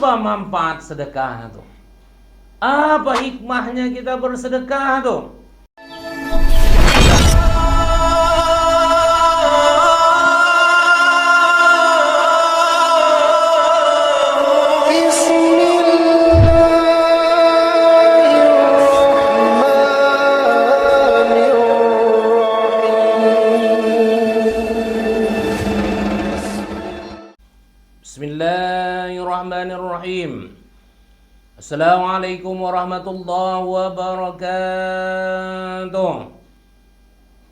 Apa manfaat sedekah itu? Apa hikmahnya kita bersedekah tuh? Bismillahirrahmanirrahim. Assalamualaikum warahmatullahi wabarakatuh.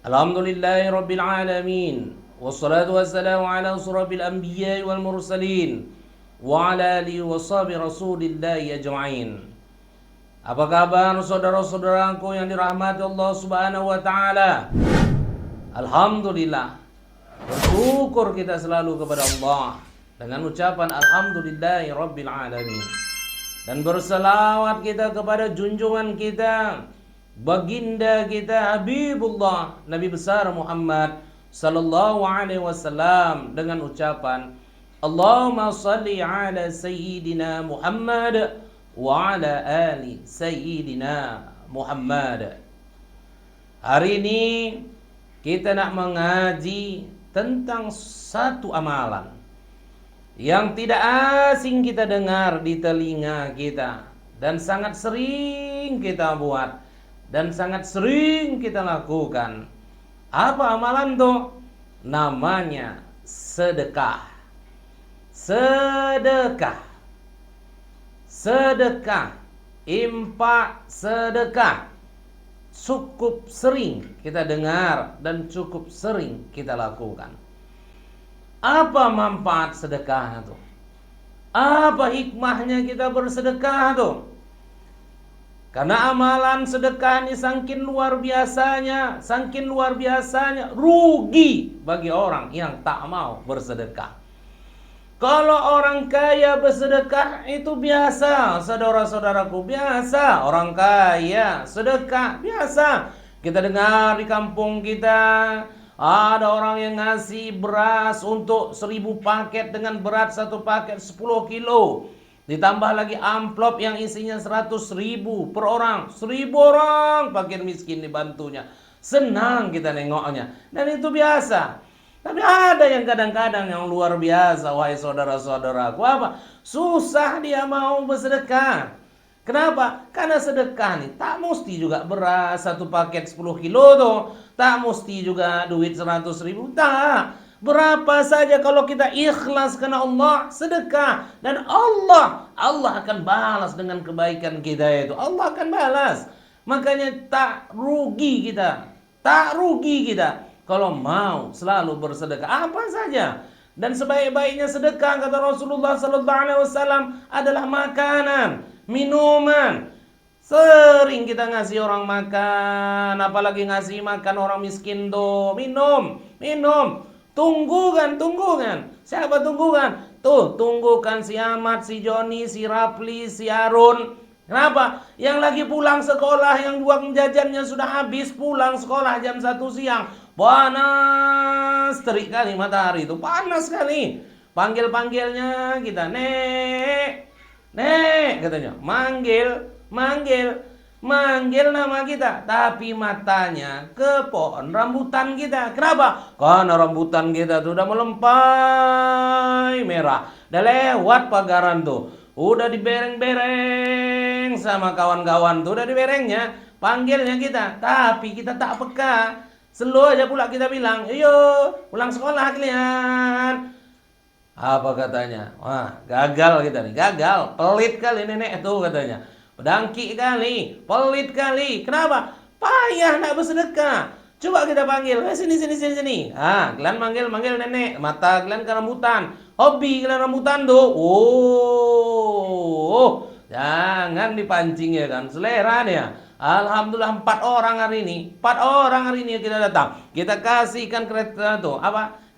Alhamdulillahi rabbil alamin. Wassalatu wassalamu ala asrafil anbiya'i wal mursalin wa ala alihi wa sahbihi rasulillahi ajma'in. Apa kabar saudara-saudaraku yang dirahmati Allah Subhanahu wa taala? Alhamdulillah. Bersyukur kita selalu kepada Allah dengan ucapan alhamdulillahi rabbil alamin. Dan berselawat kita kepada junjungan kita, baginda kita Habibullah Nabi besar Muhammad sallallahu alaihi wasallam dengan ucapan Allahumma salli ala sayyidina Muhammad wa ala ali sayyidina Muhammad. Hari ini kita nak mengaji tentang satu amalan yang tidak asing kita dengar di telinga kita dan sangat sering kita buat dan sangat sering kita lakukan. Apa amalan tuh? Namanya sedekah. Sedekah. Sedekah. Infak sedekah. Cukup sering kita dengar dan cukup sering kita lakukan. Apa manfaat sedekah itu? Apa hikmahnya kita bersedekah itu? Karena amalan sedekah ini saking luar biasanya, rugi bagi orang yang tak mau bersedekah. Kalau orang kaya bersedekah itu biasa, saudara-saudaraku, biasa. Orang kaya sedekah biasa. Kita dengar di kampung kita, ada orang yang ngasih beras untuk 1000 paket dengan berat satu paket 10 kilo. Ditambah lagi amplop yang isinya 100.000 per orang. 1000 orang fakir miskin dibantunya. Senang kita nengoknya. Dan itu biasa. Tapi ada yang kadang-kadang yang luar biasa. Wahai saudara-saudaraku, apa? Susah dia mau bersedekah. Kenapa? Karena sedekah nih tak mesti juga beras satu paket 10 kilo tuh. Tak mesti juga duit 100.000. Tak. Berapa saja kalau kita ikhlas karena Allah sedekah. Dan Allah akan balas dengan kebaikan kita itu. Allah akan balas. Makanya tak rugi kita. Tak rugi kita kalau mau selalu bersedekah. Apa saja. Dan sebaik-baiknya sedekah kata Rasulullah SAW adalah makanan, minuman. Sering kita ngasih orang makan, apalagi ngasih makan orang miskin tuh. Minum. Tunggukan. Siapa tunggukan? Tuh, tunggukan si Ahmad, si Joni, si Rapli, si Arun. Kenapa? Yang lagi pulang sekolah, yang uang jajannya sudah habis, pulang sekolah jam 1 siang. Panas terik kali matahari itu, panas sekali. Panggil-panggilnya kita, Nek, katanya. Manggil nama kita, tapi matanya ke pohon rambutan kita. Kenapa? Karena rambutan kita tuh udah melempai merah. Udah lewat pagaran tuh. Udah dibereng-bereng sama kawan-kawan tuh, udah diberengnya. Panggilnya kita, tapi kita tak peka. Selalu aja pula kita bilang, "Ayo, pulang sekolah kalian." Apa katanya? Wah, gagal kita nih, gagal. Pelit kali nenek itu katanya. Dangki kali, pelit kali. Kenapa? Payah nak bersedekah. Coba kita panggil, sini. Kalian manggil nenek. Mata kalian ke rambutan. Hobi kalian rambutan tuh. Jangan dipancing ya kan. Selera nih ya. Alhamdulillah 4 orang hari ini. 4 orang hari ini kita datang. Kita kasihkan kereta tuh,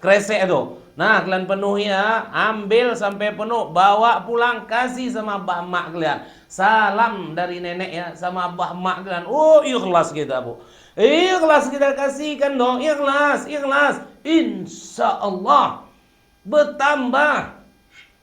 kresek tuh. Nah, kalian penuhi ya, ambil sampai penuh, bawa pulang, kasih sama abah mak kalian. Salam dari nenek ya, sama abah mak kalian. Ikhlas kita, Bu. Ikhlas kita kasihkan dong, ikhlas. Insya Allah bertambah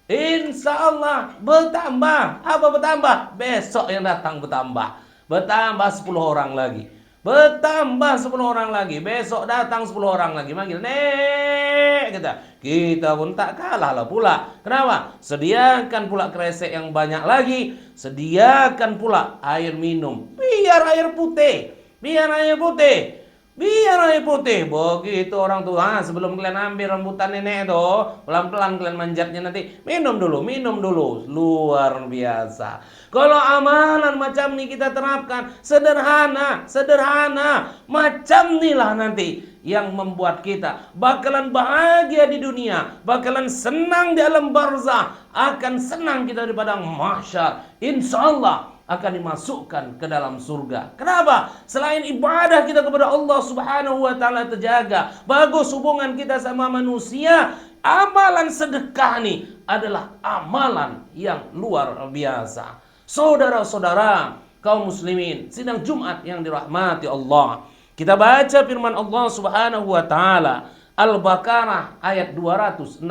insya Allah bertambah. Apa bertambah? Besok yang datang bertambah. Bertambah 10 orang lagi. Bertambah 10 orang lagi. Besok datang 10 orang lagi. Manggil, nek, kita pun tak kalah lah pula. Kenapa? Sediakan pula kresek yang banyak lagi. Sediakan pula air minum. Biar air putih. Biar air putih. Biar air putih. Begitu orang tua, sebelum kalian ambil rambutan nenek itu, pelan-pelan kalian manjatnya nanti. Minum dulu, minum dulu. Luar biasa. Kalau amalan macam ini kita terapkan, sederhana, sederhana. Macam inilah nanti yang membuat kita bakalan bahagia di dunia, bakalan senang di alam barzah, akan senang kita di padang mahsyar. Insyaallah akan dimasukkan ke dalam surga. Kenapa? Selain ibadah kita kepada Allah Subhanahu wa taala terjaga, bagus hubungan kita sama manusia, amalan sedekah nih adalah amalan yang luar biasa. Saudara-saudara kaum muslimin, sidang Jumat yang dirahmati Allah. Kita baca firman Allah Subhanahu wa taala, Al-Baqarah ayat 261.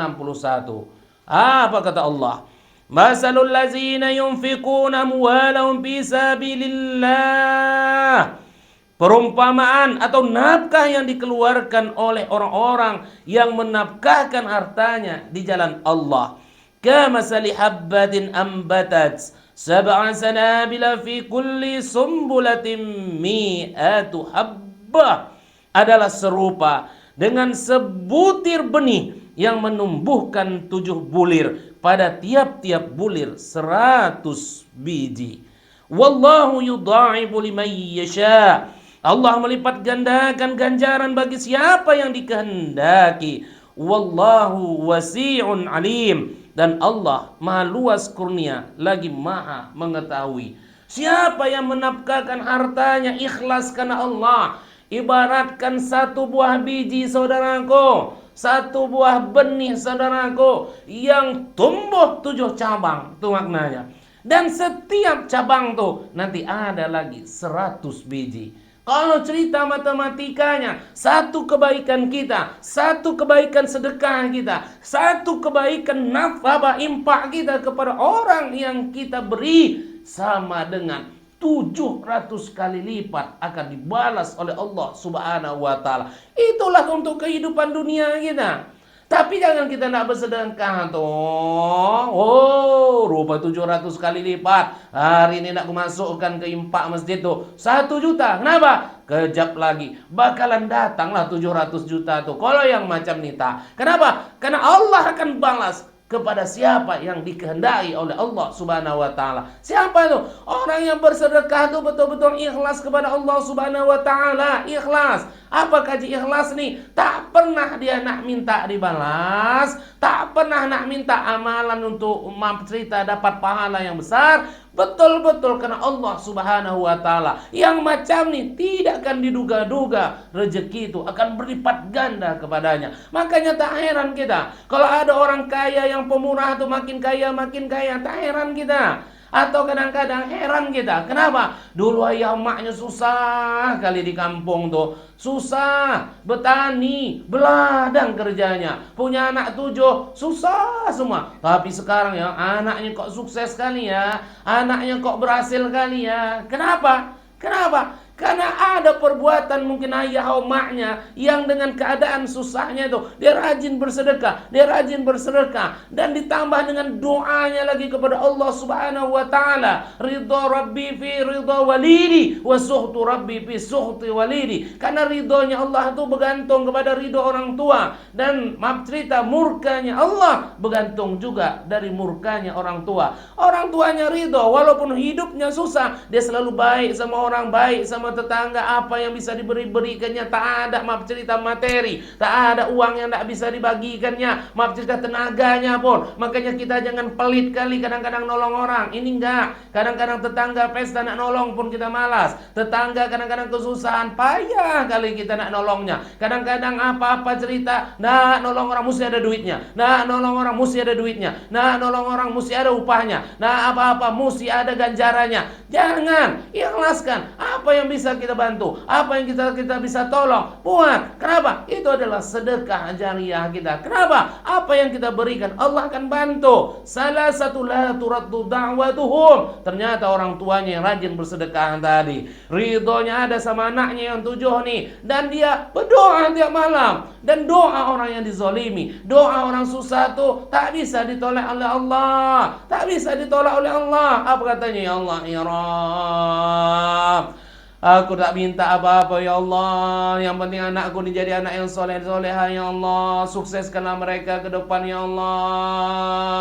Apa kata Allah? Masalul ladzina yunfikuna amwalahum fi sabilillah. Perumpamaan atau nafkah yang dikeluarkan oleh orang-orang yang menafkahkan hartanya di jalan Allah. Kamasali habbatin ambatat sab'a sanabila fi kulli sumbulatin mi'atu habbah. Adalah serupa dengan sebutir benih yang menumbuhkan 7 bulir, pada tiap-tiap bulir 100 biji. Wallahu yudha'ifu liman yasha. Allah melipat gandakan ganjaran bagi siapa yang dikehendaki. Wallahu wasi'un alim. Dan Allah maha luas kurnia, lagi maha mengetahui. Siapa yang menafkahkan hartanya ikhlas karena Allah, ibaratkan 1 buah biji saudaraku, 1 buah benih saudaraku, yang tumbuh 7 cabang, itu maknanya. Dan setiap cabang tuh nanti ada lagi 100 biji. Kalau cerita matematikanya, 1 kebaikan kita, 1 kebaikan sedekah kita, 1 kebaikan nafkah infak kita kepada orang yang kita beri, sama dengan 700 kali lipat akan dibalas oleh Allah Subhanahu wa taala. Itulah untuk kehidupan dunia kita. Tapi jangan kita nak bersedekah tuh. Oh, rupa 700 kali lipat. Hari ini nak masukkan ke infak masjid tuh 1 juta. Kenapa? Kejap lagi bakalan datanglah 700 juta tuh. Kalau yang macam nita. Kenapa? Karena Allah akan balas kepada siapa yang dikehendaki oleh Allah Subhanahu wa taala. Siapa itu? Orang yang bersedekah itu betul-betul ikhlas kepada Allah Subhanahu wa taala. Ikhlas. Apa kaji ikhlas nih? Tak pernah dia nak minta dibalas, tak pernah nak minta amalan untuk cerita dapat pahala yang besar. Betul-betul karena Allah Subhanahu wa taala. Yang macam nih tidak akan diduga-duga rezeki itu akan berlipat ganda kepadanya. Makanya tak heran kita kalau ada orang kaya yang pemurah tuh makin kaya, tak heran kita. Atau kadang-kadang heran kita, kenapa? Dulu ayah emaknya susah kali di kampung tuh. Susah, bertani, beladang kerjanya. Punya anak 7, susah semua. Tapi sekarang ya, anaknya kok sukses kali ya. Anaknya kok berhasil kali ya. Kenapa? Kenapa? Karena ada perbuatan mungkin ayah emaknya yang dengan keadaan susahnya itu dia rajin bersedekah, dan ditambah dengan doanya lagi kepada Allah Subhanahu wa taala. Ridha Rabbi fi ridha walidi wa suhtu Rabbi fi suhti walidi. Karena ridhonya Allah itu bergantung kepada ridho orang tua, dan maaf cerita murkanya Allah bergantung juga dari murkanya orang tua. Orang tuanya ridho walaupun hidupnya susah, dia selalu baik sama orang, baik sama tetangga. Apa yang bisa diberikannya, tak ada maaf cerita materi, tak ada uang yang tak bisa dibagikannya, maaf cerita tenaganya pun. Makanya kita jangan pelit kali kadang-kadang nolong orang. Ini enggak, kadang-kadang tetangga pesta nak nolong pun kita malas. Tetangga kadang-kadang kesusahan, payah kali kita nak nolongnya. Kadang-kadang apa-apa cerita, nak nolong orang mesti ada duitnya, nak nolong orang mesti ada duitnya, nak nolong orang mesti ada upahnya, nak apa-apa mesti ada ganjarannya. Jangan, ikhlaskan apa yang bisa bisa kita bantu, apa yang kita bisa tolong, buat. Kenapa? Itu adalah sedekah jariah kita. Kenapa? Apa yang kita berikan Allah akan bantu. Salah satu la turaddu da'watuhum. Ternyata orang tuanya yang rajin bersedekah tadi, ridhonya ada sama anaknya yang 7 nih, dan dia berdoa tiap malam. Dan doa orang yang dizolimi, doa orang susah tuh tak bisa ditolak oleh Allah, tak bisa ditolak oleh Allah. Apa katanya? Ya Allah, ya Rabb, aku tak minta apa-apa ya Allah, yang penting anakku jadi anak yang soleh-soleha ya Allah, sukseskanlah mereka ke depan ya Allah.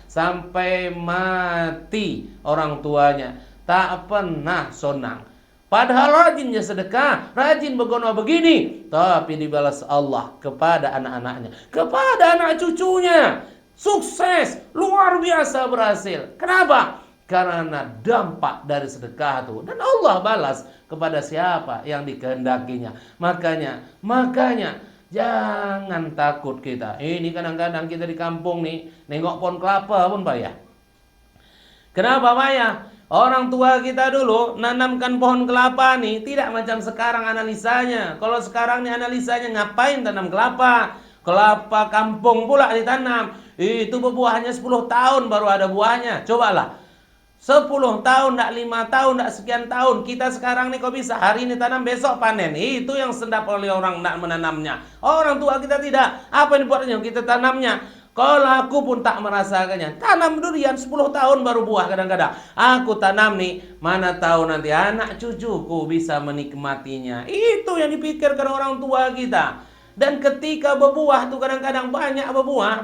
Sampai mati orang tuanya tak pernah sonang. Padahal rajinnya sedekah, rajin begono begini, tapi dibalas Allah kepada anak-anaknya, kepada anak cucunya. Sukses, luar biasa berhasil. Kenapa? Karena dampak dari sedekah itu, dan Allah balas kepada siapa yang dikehendakinya. Makanya jangan takut kita. Ini kadang-kadang kita di kampung nih, nengok pohon kelapa pun payah. Kenapa payah? Orang tua kita dulu nanamkan pohon kelapa nih, tidak macam sekarang analisanya. Kalau sekarang nih analisanya, ngapain tanam kelapa? Kelapa kampung pula ditanam. Itu berbuahnya 10 tahun baru ada buahnya. Cobalah. 10 tahun, tak 5 tahun, tak sekian tahun. Kita sekarang nih kok bisa hari ini tanam, besok panen. Itu yang sedap oleh orang nak menanamnya. Orang tua kita tidak. Apa yang dibuatnya? Kita tanamnya. Kalau aku pun tak merasakannya. Tanam durian 10 tahun baru buah kadang-kadang. Aku tanam nih, mana tahu nanti anak cucuku bisa menikmatinya. Itu yang dipikirkan orang tua kita. Dan ketika berbuah tuh kadang-kadang banyak berbuah.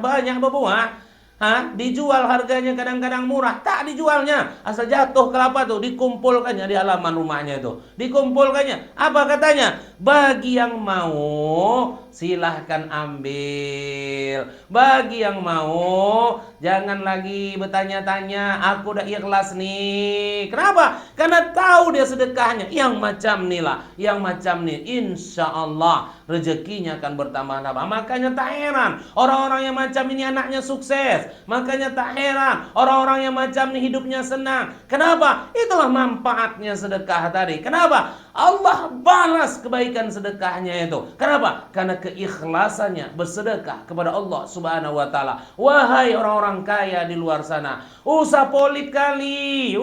Dijual harganya kadang-kadang murah, tak dijualnya. Asal jatuh kelapa tuh dikumpulkannya di halaman rumahnya itu. Dikumpulkannya. Apa katanya? Bagi yang mau silahkan ambil. Bagi yang mau jangan lagi bertanya-tanya. Aku udah ikhlas nih. Kenapa? Karena tahu dia sedekahnya. Yang macam nih lah, yang macam nih, insya Allah rezekinya akan bertambah-tambah. Makanya tak heran orang-orang yang macam ini anaknya sukses. Makanya tak heran orang-orang yang macam ini hidupnya senang. Kenapa? Itulah manfaatnya sedekah tadi. Kenapa? Allah balas kebaikan sedekahnya itu. Kenapa? Karena keikhlasannya bersedekah kepada Allah Subhanahu wa taala. Wahai orang-orang kaya di luar sana, usah pelit kali.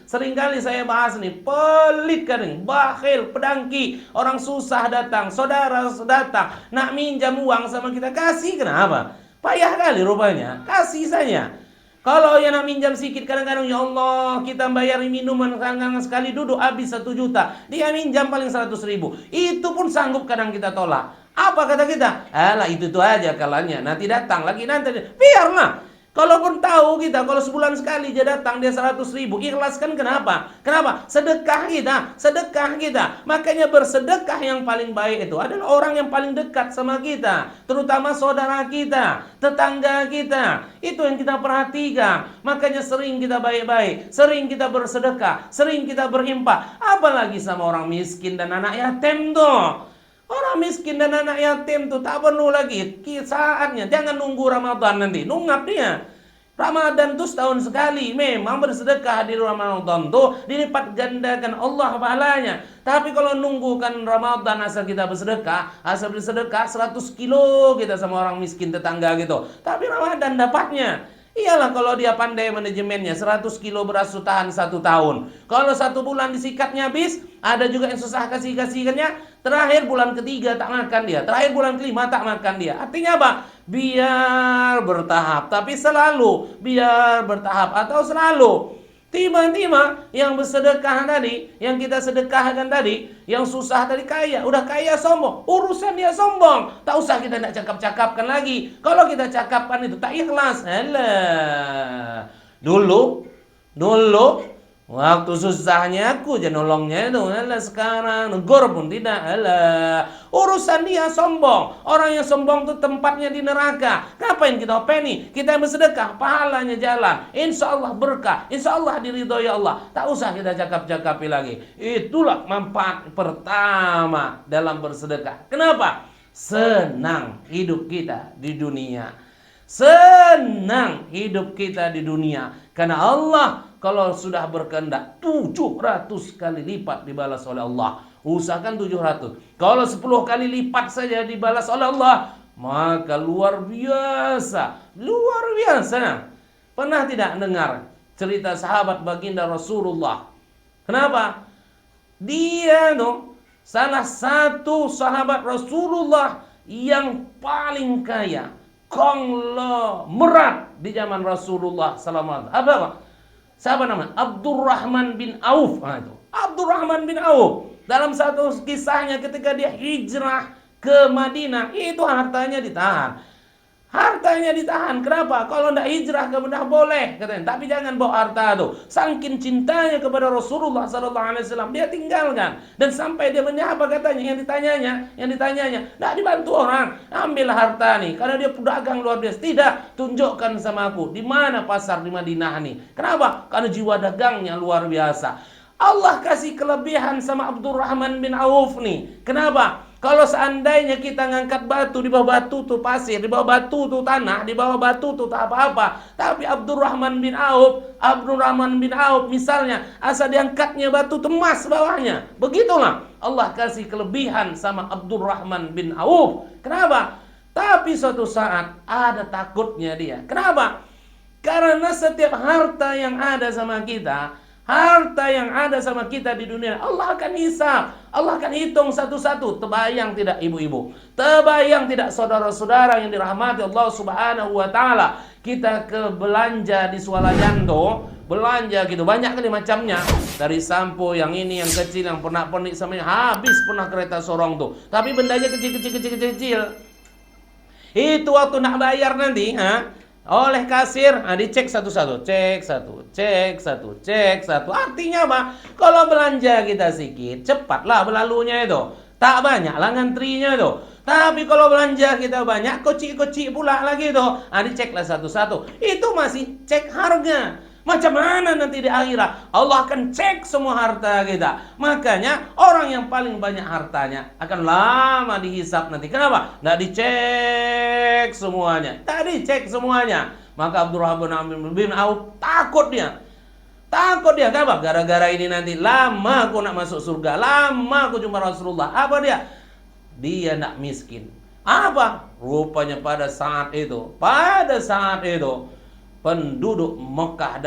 Seringkali saya bahas nih, pelit kali, bakhil, pedangki. Orang susah datang, saudara datang, nak minjam uang sama kita, kasih. Kenapa? Payah kali rupanya, kasih saja. Kalau yang nak minjam sedikit, kadang-kadang ya Allah kita bayar minuman kadang-kadang sekali duduk habis 1 juta. Dia minjam paling 100.000. Itu pun sanggup kadang kita tolak. Apa kata kita? Alah itu aja kalanya. Nanti datang lagi nanti. Biarlah. Kalaupun tahu kita, kalau sebulan sekali dia datang dia 100.000, ikhlaskan. Kenapa? Sedekah kita. Makanya bersedekah yang paling baik itu adalah orang yang paling dekat sama kita, terutama saudara kita, tetangga kita. Itu yang kita perhatikan. Makanya sering kita baik-baik, sering kita bersedekah, sering kita berinfak. Apalagi sama orang miskin dan anak yatim tuh. Orang miskin dan anak yatim tuh tak perlu lagi saatnya. Jangan nunggu Ramadan nanti, nungap dia. Ramadan tuh setahun sekali. Memang bersedekah di Ramadan tuh dilipat gandakan Allah pahalanya. Tapi kalau nunggukan Ramadan asal kita bersedekah, 100 kilo kita sama orang miskin tetangga gitu. Tapi Ramadan dapatnya. Iyalah kalau dia pandai manajemennya, 100 kilo beras tahan 1 tahun. Kalau 1 bulan disikatnya habis, ada juga yang susah kasih-kasihkannya. Terakhir bulan ketiga tak makan dia, terakhir bulan kelima tak makan dia. Artinya apa? Biar bertahap, tapi selalu biar bertahap atau selalu. Tiba-tiba yang bersedekah tadi, yang kita sedekahkan tadi, yang susah tadi kaya, udah kaya sombong, urusan dia sombong. Tak usah kita nak cakap-cakapkan lagi. Kalau kita cakapkan itu tak ikhlas. Alah. Dulu waktu susahnya aku je nolongnya itu. Alah sekarang negor pun tidak. Alah. Urusan dia sombong. Orang yang sombong itu tempatnya di neraka. Ngapain kita openi? Kita bersedekah, pahalanya jalan. Insya Allah berkah. Insya Allah diridhoi Allah. Tak usah kita cakap-cakapi lagi. Itulah manfaat pertama dalam bersedekah. Kenapa? Senang hidup kita di dunia. Senang hidup kita di dunia. Karena Allah kalau sudah berkehendak 700 kali lipat dibalas oleh Allah. Usahakan 700. Kalau 10 kali lipat saja dibalas oleh Allah, maka luar biasa. Luar biasa. Pernah tidak dengar cerita sahabat baginda Rasulullah? Kenapa? Dia salah satu sahabat Rasulullah yang paling kaya, konglomerat di zaman Rasulullah sallallahu alaihi wasallam. Apa? Siapa namanya? Abdurrahman bin Auf. Itu. Abdurrahman bin Auf. Dalam satu kisahnya ketika dia hijrah ke Madinah, itu hartanya ditahan. Hartanya ditahan. Kenapa? Kalau tidak hijrah ke Madinah boleh, katanya. Tapi jangan bawa harta itu. Saking cintanya kepada Rasulullah SAW, dia tinggalkan. Dan sampai dia menyapa katanya, yang ditanyanya, tidak dibantu orang. Ambillah harta nih, karena dia pedagang luar biasa. Tidak, tunjukkan sama aku di mana pasar di Madinah nih. Kenapa? Karena jiwa dagangnya luar biasa. Allah kasih kelebihan sama Abdurrahman bin Auf nih. Kenapa? Kalau seandainya kita ngangkat batu, di bawah batu tuh pasir, di bawah batu tuh tanah, di bawah batu tuh tak apa-apa. Tapi Abdurrahman bin Auf misalnya, asal diangkatnya batu emas bawahnya. Begitulah Allah kasih kelebihan sama Abdurrahman bin Auf. Kenapa? Tapi suatu saat ada takutnya dia. Kenapa? Karena setiap harta yang ada sama kita, harta yang ada sama kita di dunia, Allah akan hisab. Allah akan hitung satu-satu. Terbayang tidak ibu-ibu? Terbayang tidak saudara-saudara yang dirahmati Allah Subhanahu wa taala? Kita ke belanja di Swalayanto, belanja gitu, banyak kali macamnya. Dari sampo yang ini, yang kecil, yang pernak-pernik semuanya habis pernah kereta sorong tuh. Tapi bendanya kecil-kecil. Itu waktu nak bayar nanti, oleh kasir, dicek satu-satu, cek satu. Artinya apa? Kalau belanja kita sedikit, cepatlah berlalunya itu. Tak banyak lah ngantrinya itu. Tapi kalau belanja kita banyak, kocik-kocik pula lagi itu. Diceklah satu-satu. Itu masih cek harga. Macam mana nanti di akhirat? Allah akan cek semua harta kita. Makanya orang yang paling banyak hartanya akan lama dihisap nanti. Kenapa? Tidak dicek semuanya. Maka Abdurrahman bin Auf takut dia. Kenapa? Gara-gara ini nanti lama aku nak masuk surga. Lama aku jumpa Rasulullah. Apa dia? Dia nak miskin. Apa? Rupanya pada saat itu penduduk Mekah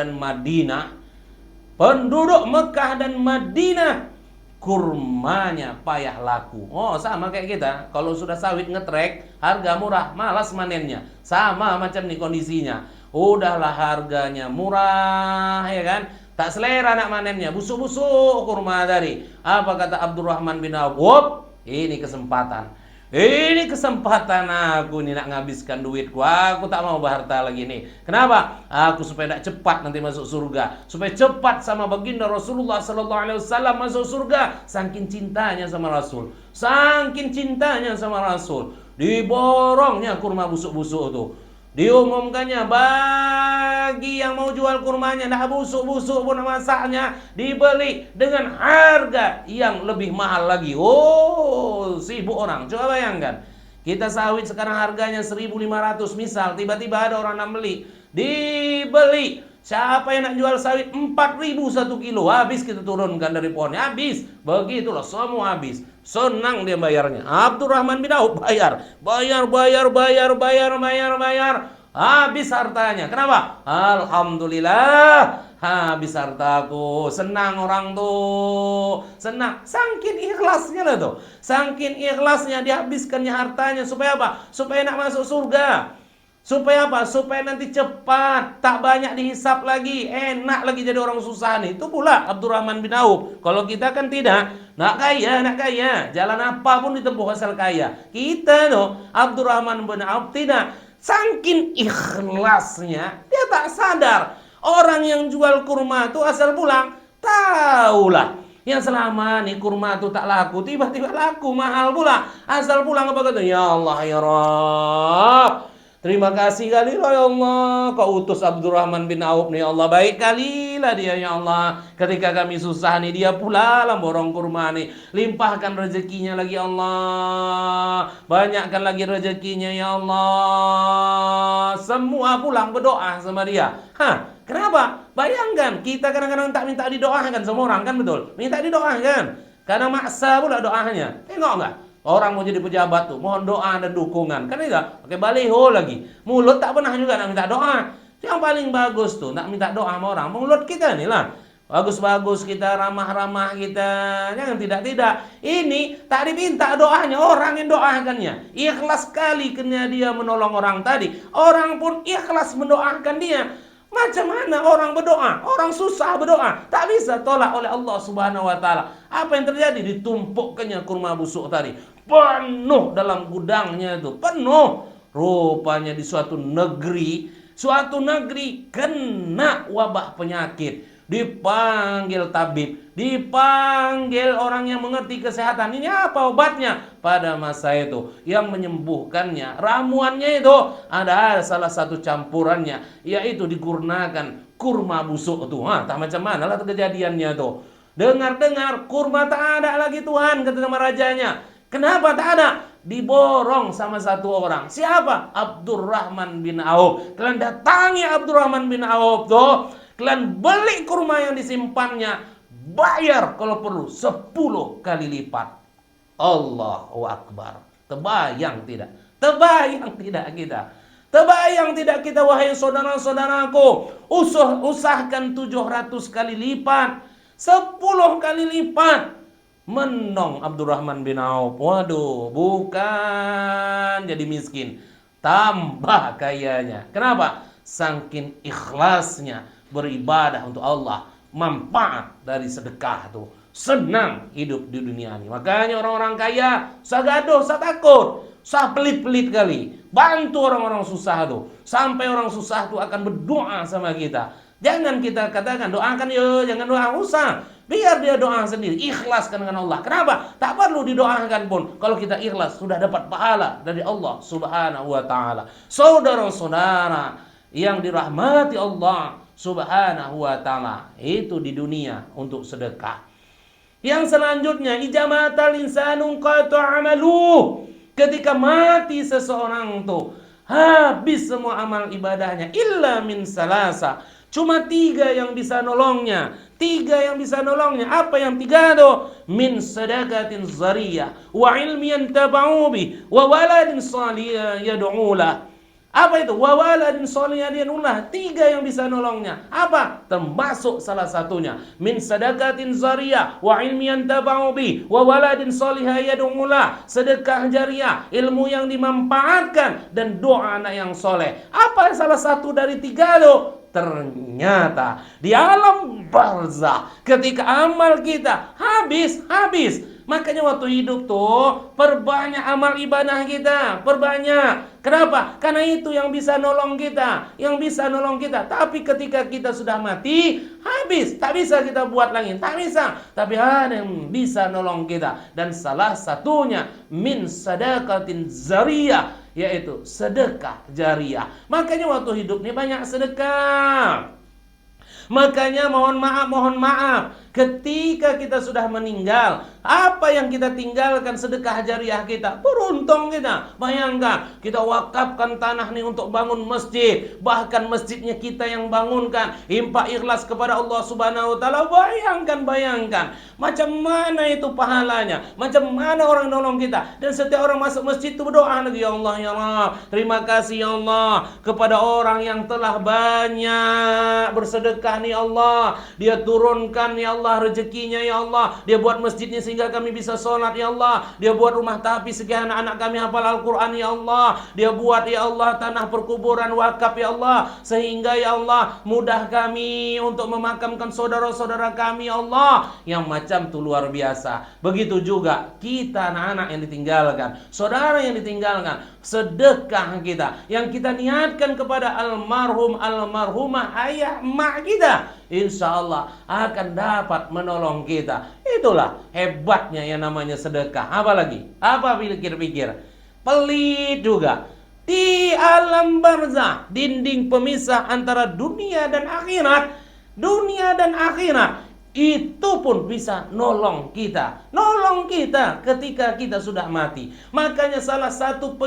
dan Madinah kurmanya payah laku. Oh, sama kayak kita. Kalau sudah sawit ngetrek, harga murah, malas manennya. Sama macam nih kondisinya. Udahlah harganya murah, ya kan? Tak selera nak manennya, busuk-busuk kurma tadi. Apa kata Abdurrahman bin Auf? Ini kesempatan. Ini kesempatan aku nih nak ngabiskan duitku. Aku tak mau berharta lagi nih. Kenapa? Aku supaya nak cepat nanti masuk surga. Supaya cepat sama baginda Rasulullah sallallahu alaihi wasallam masuk surga. Saking cintanya sama Rasul. Diborongnya kurma busuk-busuk tuh. Diumumkannya bagi yang mau jual kurmanya, dah busuk-busuk pun masaknya, dibeli dengan harga yang lebih mahal lagi. Oh, sibuk orang. Coba bayangkan, kita sawit sekarang harganya 1.500 misal, tiba-tiba ada orang nak beli, dibeli. Siapa yang nak jual sawit 4.000 1 kilo, habis kita turunkan dari pohonnya, habis. Begitulah semua habis. Senang dia bayarnya. Abdurrahman bin Auf bayar. Habis hartanya. Kenapa? Alhamdulillah, habis hartaku. Senang orang tuh. Senang. Saking ikhlasnya lah tuh. Saking ikhlasnya dihabiskannya hartanya. Supaya apa? Supaya nak masuk surga. Supaya apa? Supaya nanti cepat, tak banyak dihisap lagi, enak lagi jadi orang susah nih. Itu pula Abdurrahman bin Auf. Kalau kita kan tidak, nak kaya, jalan apapun ditempuh asal kaya. Kita Abdurrahman bin Auf tidak. Saking ikhlasnya, dia tak sadar orang yang jual kurma itu asal pulang, tahulah. Yang selama nih kurma itu tak laku, tiba-tiba laku, mahal pula. Asal pulang apa kata? Ya Allah ya Rabb, Terima kasih kali lah ya Allah, kau utus Abdurrahman bin Auf nih ya Allah. Baik kali lah dia ya Allah. Ketika kami susah nih, dia pula lah borong kurma nih. Limpahkan rezekinya lagi ya Allah. Banyakkan lagi rezekinya ya Allah. Semua pulang berdoa sama dia. Hah, kenapa? Bayangkan, kita kadang-kadang tak minta didoakan semua orang kan, betul? Minta didoakan. Karena maksa pula doanya. Tengok enggak? Orang mau jadi pejabat tuh, mohon doa dan dukungan. Kan enggak? Pakai baliho lagi. Mulut tak pernah juga nak minta doa. Yang paling bagus tuh, nak minta doa sama orang. Mulut kita nih lah. Bagus-bagus kita, ramah-ramah kita. Jangan tidak-tidak. Ini tak diminta doanya, orang yang doakannya. Ikhlas sekali kena dia menolong orang tadi. Orang pun ikhlas mendoakan dia. Macam mana orang berdoa? Orang susah berdoa. Tak bisa tolak oleh Allah Subhanahu wa taala. Apa yang terjadi? Ditumpukkannya kurma busuk tadi. Penuh dalam gudangnya itu. Penuh. Rupanya di suatu negeri kena wabah penyakit. Dipanggil tabib, dipanggil orang yang mengerti kesehatan. Ini apa obatnya? Pada masa itu yang menyembuhkannya, ramuannya itu ada salah satu campurannya, yaitu digunakan kurma busuk itu. Tak macam mana lah kejadiannya tuh. Dengar-dengar kurma tak ada lagi Tuhan, kata nama rajanya. Kenapa tak ada? Diborong sama satu orang. Siapa? Abdurrahman bin Auf. Kalian datangi Abdurrahman bin Auf tuh. Kalian beli kurma yang disimpannya, bayar kalau perlu 10 kali lipat. Allahu Akbar. Terbayang tidak? Terbayang tidak kita? Terbayang tidak kita, wahai saudara-saudaraku? Usahakan 700 kali lipat, 10 kali lipat. Menong Abdurrahman bin Auf. Waduh, bukan jadi miskin, tambah kayanya. Kenapa? Saking ikhlasnya beribadah untuk Allah, manfaat dari sedekah tuh, senang hidup di dunia ini. Makanya orang-orang kaya usah gaduh, usah takut, usah pelit-pelit kali, bantu orang-orang susah tuh, sampai orang susah tuh akan berdoa sama kita. Jangan kita katakan doakan yo, jangan doa, usah, biar dia doa sendiri, ikhlaskan dengan Allah. Kenapa? Tak perlu didoakan pun, kalau kita ikhlas sudah dapat pahala dari Allah Subhanahu wa taala. Saudara-saudara yang dirahmati Allah Subhanahu wa ta'ala, itu di dunia untuk sedekah. Yang selanjutnya, ijamatal insanun qata amalu. Ketika mati seseorang tuh, habis semua amal ibadahnya, illa min salasa. Cuma 3 yang bisa nolongnya. 3 yang bisa nolongnya. Apa yang 3 tuh? Min sadaqatin zariyah, wa ilmiyan taba'u bih, wa waladin salih yad'ulah. Apa itu? Wa waladin sholihin yad'ulah. 3 yang bisa nolongnya. Apa? Termasuk salah satunya min sadaqatin zariyah wa ilmiyan taba'u bi wa waladin sholihin yad'ulah. Sedekah jariah, ilmu yang dimanfaatkan, dan doa anak yang soleh. Apa salah satu dari 3 itu? Ternyata di alam barzah, ketika amal kita habis. Makanya waktu hidup tuh perbanyak amal ibadah kita, perbanyak. Kenapa? Karena itu yang bisa nolong kita, Tapi ketika kita sudah mati, habis, tak bisa kita buat lagi, tak bisa. Tapi ada yang bisa nolong kita, dan salah satunya min sadaqatin zariyah, yaitu sedekah jariah. Makanya waktu hidup ini banyak sedekah. Makanya mohon maaf, ketika kita sudah meninggal, apa yang kita tinggalkan sedekah jariah kita, beruntung kita. Bayangkan, kita wakafkan tanah nih untuk bangun masjid, bahkan masjidnya kita yang bangunkan, impak ikhlas kepada Allah Subhanahu wa taala. Bayangkan, macam mana itu pahalanya, macam mana orang nolong kita. Dan setiap orang masuk masjid itu berdoa lagi, ya Allah, ya Allah, terima kasih ya Allah kepada orang yang telah banyak bersedekah nih Allah, dia turunkan ya Allah rezekinya ya Allah, dia buat masjidnya sehingga kami bisa sholat ya Allah, dia buat rumah tahfiz sehingga anak-anak kami hafal Al-Quran ya Allah, dia buat ya Allah tanah perkuburan wakaf ya Allah, sehingga ya Allah mudah kami untuk memakamkan saudara-saudara kami ya Allah. Yang macam tuh luar biasa. Begitu juga kita anak-anak yang ditinggalkan, saudara yang ditinggalkan, sedekah kita yang kita niatkan kepada almarhum almarhumah ayah emak kita, insya Allah akan dapat menolong kita. Itulah hebatnya yang namanya sedekah. Apa lagi? Apa pikir-pikir? Pelit juga. di alam barzah, dinding pemisah antara dunia dan akhirat. Dunia dan akhirat itu pun bisa nolong kita ketika kita sudah mati. Makanya salah satu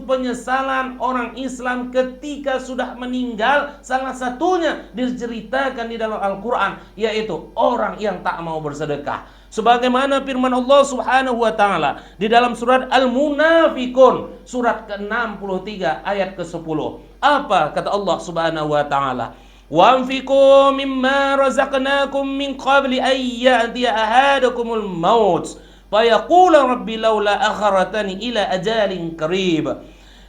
penyesalan orang Islam ketika sudah meninggal, salah satunya diceritakan di dalam Al-Quran, yaitu orang yang tak mau bersedekah. Sebagaimana firman Allah Subhanahu wa taala di dalam surat Al-Munafikun, surat ke-63 ayat ke-10. Apa kata Allah Subhanahu wa taala? وَأَنْفِقُوا مِمَّا رَزَقْنَاكُمْ مِنْ قَبْلِ أَنْ يَأْتِيَ أَحَدَكُمُ الْمَوْتُ فَيَقُولَ رَبِّ لَوْلَا أَخَّرْتَنِي إِلَى أَجَلٍ قَرِيبٍ.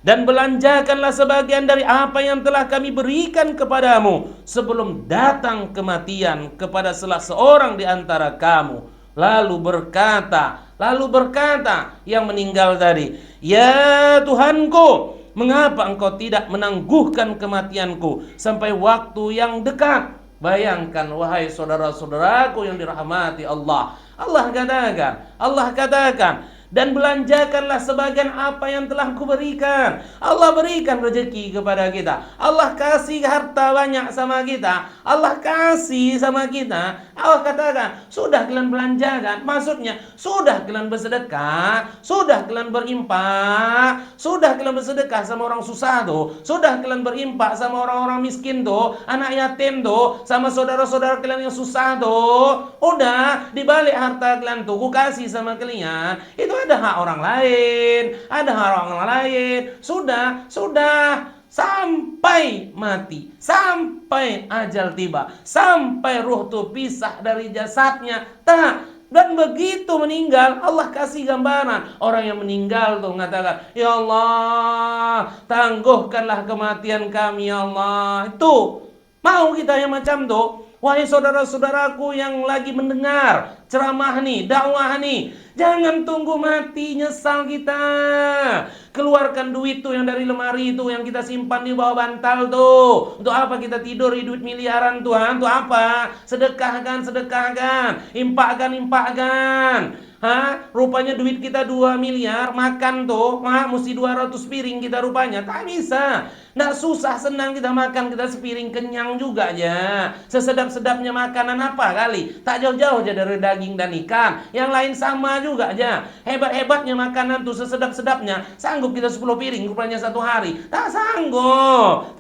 Dan belanjakanlah sebagian dari apa yang telah kami berikan kepadamu sebelum datang kematian kepada salah seorang di antara kamu. Lalu berkata yang meninggal tadi, "Ya Tuhanku, mengapa engkau tidak menangguhkan kematianku sampai waktu yang dekat?" Bayangkan wahai saudara-saudaraku yang dirahmati Allah. Allah katakan, dan belanjakanlah sebagian apa yang telah kuberikan. Allah berikan rezeki kepada kita. Allah kasih harta banyak sama kita. Allah kasih sama kita. Allah katakan, sudah kalian belanjakan. Maksudnya, sudah kalian bersedekah, sudah kalian berimpak, sudah kalian bersedekah sama orang susah tuh, sudah kalian berimpak sama orang-orang miskin tuh, anak yatim tuh, sama saudara-saudara kalian yang susah tuh. Udah, dibalik harta kalian tuh, ku kasih sama kalian. Itu ada hak orang lain, sudah sampai mati, sampai ajal tiba, sampai ruh tuh pisah dari jasadnya, dan begitu meninggal, Allah kasih gambaran. Orang yang meninggal tuh mengatakan, "Ya Allah, tangguhkanlah kematian kami, ya Allah." Itu mau kita yang macam tuh. Wahai saudara-saudaraku yang lagi mendengar ceramah nih, dakwah nih, jangan tunggu mati nyesal kita. Keluarkan duit tuh yang dari lemari itu yang kita simpan di bawah bantal tuh. Untuk apa kita tidur di duit miliaran Tuhan? Untuk apa? Sedekahkan, impakkan. Rupanya duit kita 2 miliar, makan tuh, mesti 200 piring kita rupanya. Tak bisa. Nggak susah, senang kita makan, kita sepiring kenyang juga aja. Sesedap-sedapnya makanan apa kali? Tak jauh-jauh aja dari daging dan ikan. Yang lain sama juga aja. Hebat-hebatnya makanan tuh, sesedap-sedapnya. Sanggup kita 10 piring rupanya satu hari. Tak sanggup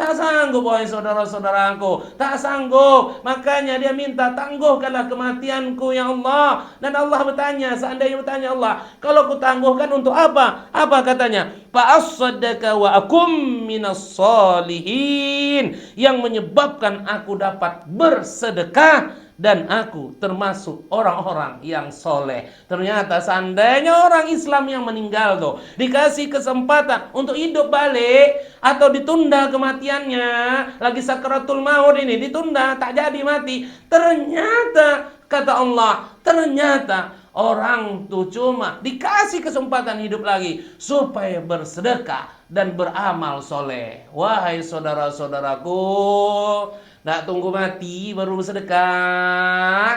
wahai saudara-saudaraku. Tak sanggup. Makanya dia minta, tangguhkanlah kematianku ya Allah. Dan Allah bertanya, seandainya bertanya Allah, kalau ku tangguhkan untuk apa? Apa katanya? Fa'as-saddaka wa akum minas solihin, yang menyebabkan aku dapat bersedekah dan aku termasuk orang-orang yang soleh. Ternyata seandainya orang Islam yang meninggal tuh dikasih kesempatan untuk hidup balik atau ditunda kematiannya, lagi sakaratul maut ini ditunda, tak jadi mati, ternyata kata Allah, orang tuh cuma dikasih kesempatan hidup lagi supaya bersedekah dan beramal soleh. Wahai saudara-saudaraku, nggak tunggu mati baru bersedekah,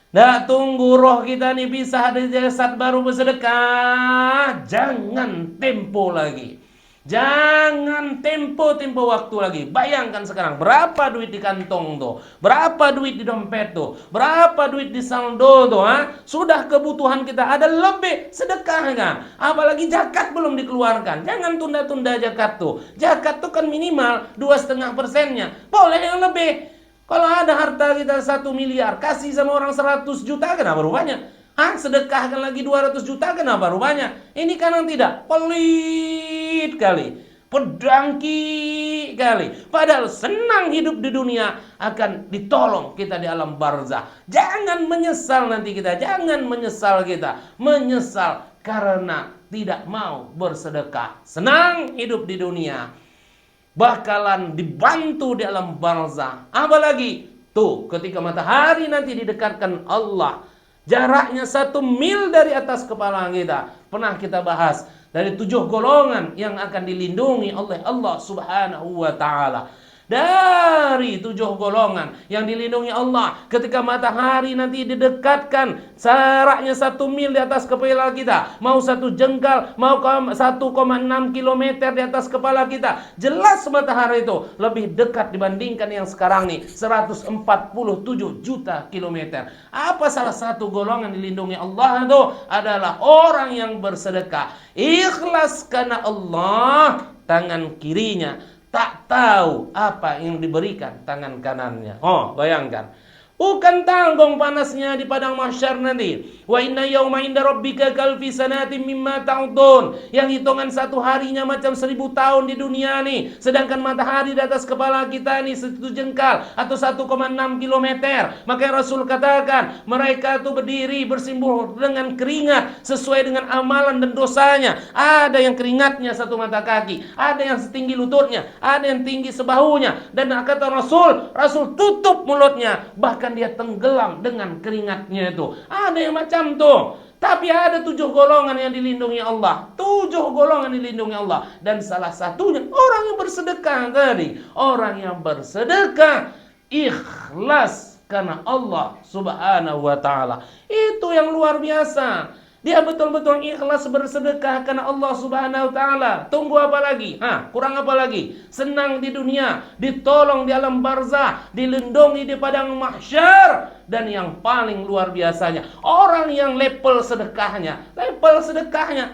nggak tunggu roh kita nih pisah dari jasad baru bersedekah. Jangan tempo lagi. Jangan tempo waktu lagi. Bayangkan sekarang berapa duit di kantong tuh, berapa duit di dompet tuh, berapa duit di saldo tuh, Sudah kebutuhan kita ada lebih, sedekah kan? Apalagi zakat belum dikeluarkan. Jangan tunda-tunda zakat tuh. Zakat tuh kan minimal 2,5%-nya. Boleh yang lebih. Kalau ada harta kita 1 miliar, kasih sama orang 100 juta, kenapa rupanya? Sedekahkan lagi 200 juta, kenapa rupanya? Ini kanan tidak? Pelit kali, pedangki kali. Padahal senang hidup di dunia, akan ditolong kita di alam barzah. Jangan menyesal nanti kita, menyesal karena tidak mau bersedekah. Senang hidup di dunia, bakalan dibantu di alam barzah. Apalagi tuh ketika matahari nanti didekatkan Allah, jaraknya 1 mil dari atas kepala kita. Pernah kita bahas dari 7 golongan yang akan dilindungi oleh Allah Subhanahu wa ta'ala. dari 7 golongan yang dilindungi Allah ketika matahari nanti didekatkan jaraknya 1 mil di atas kepala kita, mau 1 jengkal, mau 1,6 kilometer di atas kepala kita, jelas matahari itu lebih dekat dibandingkan yang sekarang nih 147 juta kilometer. Apa salah satu golongan dilindungi Allah itu adalah orang yang bersedekah ikhlas karena Allah, tangan kirinya tak tahu apa yang diberikan tangan kanannya. Oh, bayangkan. Bukan tanggung panasnya di padang mahsyar nanti. Wa inna yawma inda rabbika kalfi sanatin mimma ta'udun. Yang hitungan 1 harinya macam 1000 tahun di dunia nih. Sedangkan matahari di atas kepala kita nih 1 jengkal atau 1,6 kilometer. Maka Rasul katakan, mereka tuh berdiri bersimbuh dengan keringat sesuai dengan amalan dan dosanya. Ada yang keringatnya 1 mata kaki, ada yang setinggi lututnya, ada yang tinggi sebahunya. Dan kata Rasul tutup mulutnya, bahkan dia tenggelam dengan keringatnya itu. Ada yang macam tuh. Tapi ada 7 golongan yang dilindungi Allah. 7 golongan dilindungi Allah. Dan salah satunya orang yang bersedekah tadi. Orang yang bersedekah ikhlas karena Allah subhanahu wa ta'ala. Itu yang luar biasa. Dia betul-betul ikhlas bersedekah karena Allah subhanahu wa ta'ala. Tunggu apa lagi? Kurang apa lagi? Senang di dunia, ditolong di alam barzah, dilindungi di padang mahsyar. Dan yang paling luar biasanya, orang yang level sedekahnya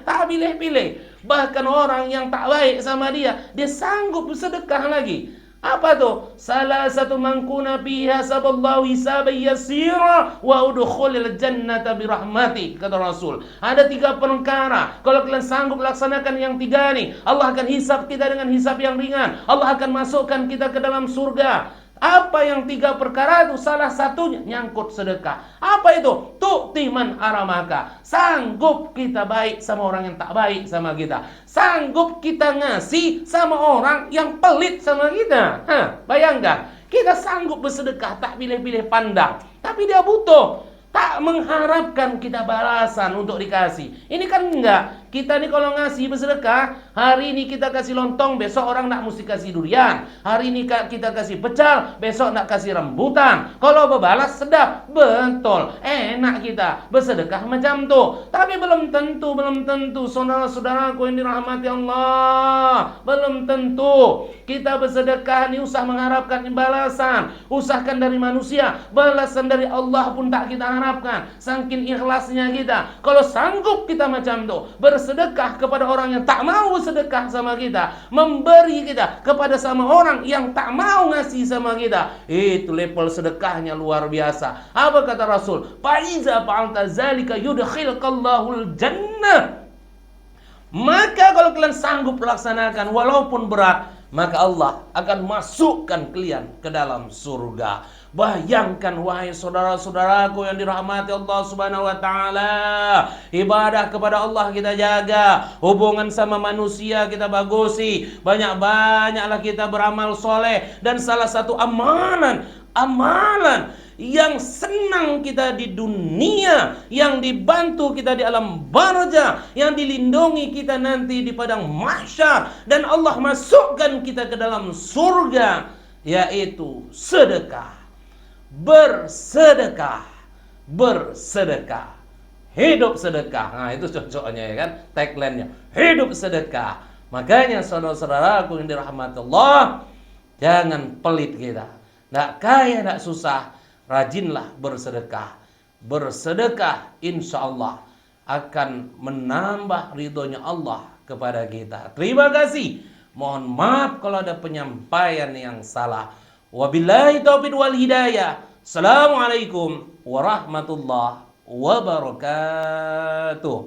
tak pilih-pilih. Bahkan orang yang tak baik sama dia sanggup sedekah lagi. Apa tuh? Salah satu mangkuna biha saballahu hisaban yasira wa udkhulil jannata birahmati, kata Rasul. Ada 3 perkara. Kalau kalian sanggup laksanakan yang 3 nih, Allah akan hisab kita dengan hisab yang ringan. Allah akan masukkan kita ke dalam surga. Apa yang 3 perkara itu? Salah satunya nyangkut sedekah. Apa itu? Tu'ti man haramaka. Sanggup kita baik sama orang yang tak baik sama kita. Sanggup kita ngasih sama orang yang pelit sama kita. Bayangkan, kita sanggup bersedekah tak pilih-pilih pandang. Tapi dia butuh, tak mengharapkan kita balasan untuk dikasih. Ini kan enggak. Kita nih kalau ngasih bersedekah, hari ini kita kasih lontong, besok orang nak mesti kasih durian. Hari ini kita kasih pecel, besok nak kasih rambutan. Kalau berbalas sedap, betul, enak kita bersedekah macam tuh. Tapi belum tentu saudara-saudaraku yang dirahmati Allah. Belum tentu kita bersedekah nih usah mengharapkan balasan. Usahakan dari manusia, balasan dari Allah pun tak kita harapkan. Saking ikhlasnya kita. Kalau sanggup kita macam tuh, bersedekah kepada orang yang tak mau sedekah sama kita, memberi kita kepada sama orang yang tak mau ngasih sama kita, itu level sedekahnya luar biasa. Apa kata Rasul? Faiza fa'alta zalika yudkhilkallahul jannah. Maka kalau kalian sanggup laksanakan walaupun berat, maka Allah akan masukkan kalian ke dalam surga. Bayangkan wahai saudara-saudaraku yang dirahmati Allah subhanahu wa ta'ala, ibadah kepada Allah kita jaga, hubungan sama manusia kita bagusi, banyak-banyaklah kita beramal soleh. Dan salah satu amalan yang senang kita di dunia, yang dibantu kita di alam barzah, yang dilindungi kita nanti di padang mahsyar, dan Allah masukkan kita ke dalam surga, yaitu sedekah. Bersedekah, hidup sedekah. Nah, itu cocoknya ya kan, tagline-nya, hidup sedekah. Makanya saudara-saudaraku yang dirahmati Allah, jangan pelit kita. Nggak kaya, nggak susah, rajinlah bersedekah. Bersedekah insya Allah akan menambah ridhonya Allah kepada kita. Terima kasih. Mohon maaf kalau ada penyampaian yang salah. Wabillahi taufiq wal hidayah. Assalamualaikum warahmatullahi wabarakatuh.